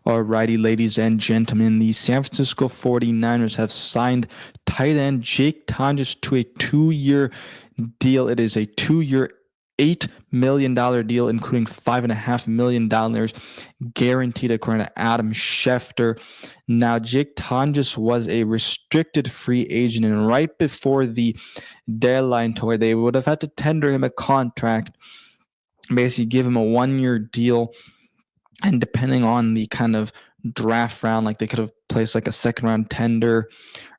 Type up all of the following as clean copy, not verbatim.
Alrighty, ladies and gentlemen, the San Francisco 49ers have signed tight end Jake Tonges to a 2-year deal. It is a 2-year, $8 million deal, including $5.5 million guaranteed, according to Adam Schefter. Now, Jake Tonges was a restricted free agent, and right before the deadline to where they would have had to tender him a contract, basically give him a 1-year deal. And depending on the kind of draft round, like they could have placed like a second round tender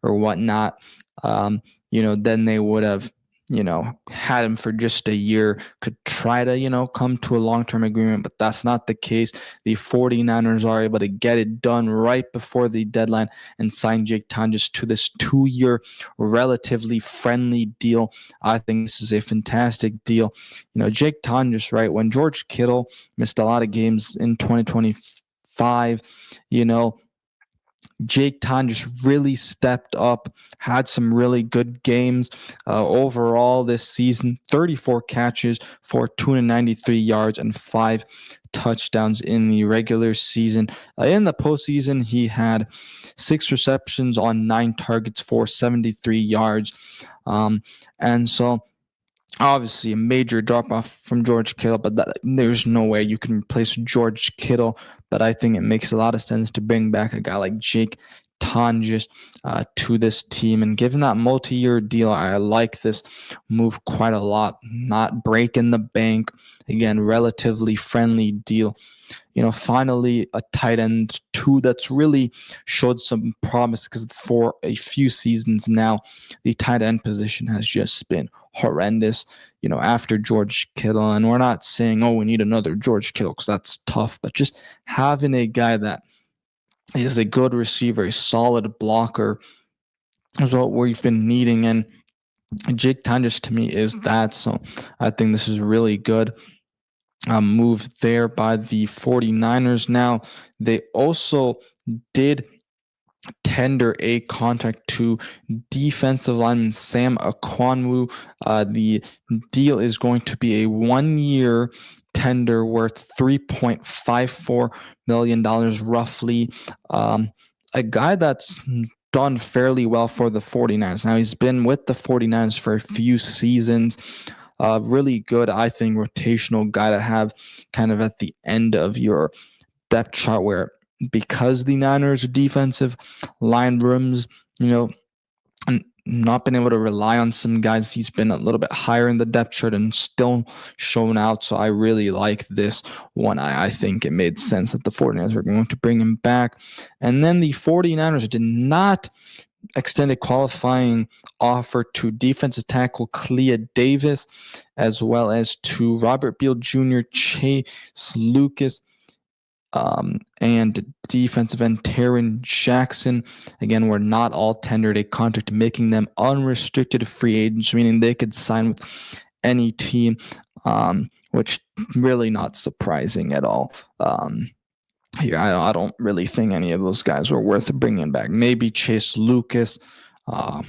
or whatnot, then they would have, had him for just a year, could try to, come to a long-term agreement, but that's not the case. The 49ers are able to get it done right before the deadline and sign Jake Tonges to this 2-year relatively friendly deal. I think this is a fantastic deal. Jake Tonges, right, when George Kittle missed a lot of games in 2025, Jake Tonges really stepped up, had some really good games overall this season. 34 catches for 293 yards and 5 touchdowns in the regular season. In the postseason, he had 6 receptions on 9 targets for 73 yards. And so obviously a major drop-off from George Kittle, but there's no way you can replace George Kittle. But I think it makes a lot of sense to bring back a guy like Jake Tonges to this team. And given that multi-year deal, I like this move quite a lot. Not breaking the bank. Again, relatively friendly deal. Finally, a tight end too that's really showed some promise, because for a few seasons now, the tight end position has just been horrendous, after George Kittle. And we're not saying, we need another George Kittle, because that's tough, but just having a guy that is a good receiver, a solid blocker, is what we've been needing. And Jake Tonges to me is that. So I think this is really good. Move there by the 49ers. Now, they also did tender a contract to defensive lineman Sam Okuyainonu. The deal is going to be a 1-year tender worth $3.54 million roughly. A guy that's done fairly well for the 49ers. Now, he's been with the 49ers for a few seasons. Really good, I think, rotational guy to have kind of at the end of your depth chart, where because the Niners' defensive line rooms, not been able to rely on some guys, he's been a little bit higher in the depth chart and still shown out. So I really like this one. I think it made sense that the 49ers are going to bring him back. And then the 49ers did not extend a qualifying offer to defensive tackle Kalia Davis, as well as to Robert Beal Jr., Chase Lucas, and defensive end Tarron Jackson. Again, were not all tendered a contract, making them unrestricted free agents, meaning they could sign with any team, which really not surprising at all. Here, I don't really think any of those guys were worth bringing back. Maybe Chase Lucas,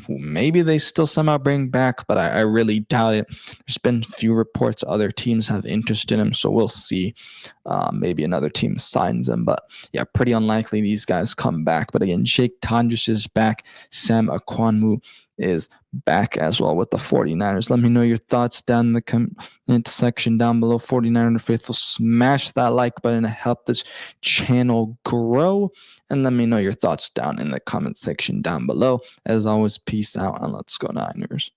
maybe they still somehow bring back, but I really doubt it. There's been few reports other teams have interest in him, so we'll see. Maybe another team signs him, but yeah, pretty unlikely these guys come back. But again, Jake Tonges is back. Sam Okuyainonu is back as well with the 49ers. Let me know your thoughts down in the comment section down below. 49er faithful, smash that like button to help this channel grow, and let me know your thoughts down in the comment section down below. As always, peace out and let's go Niners.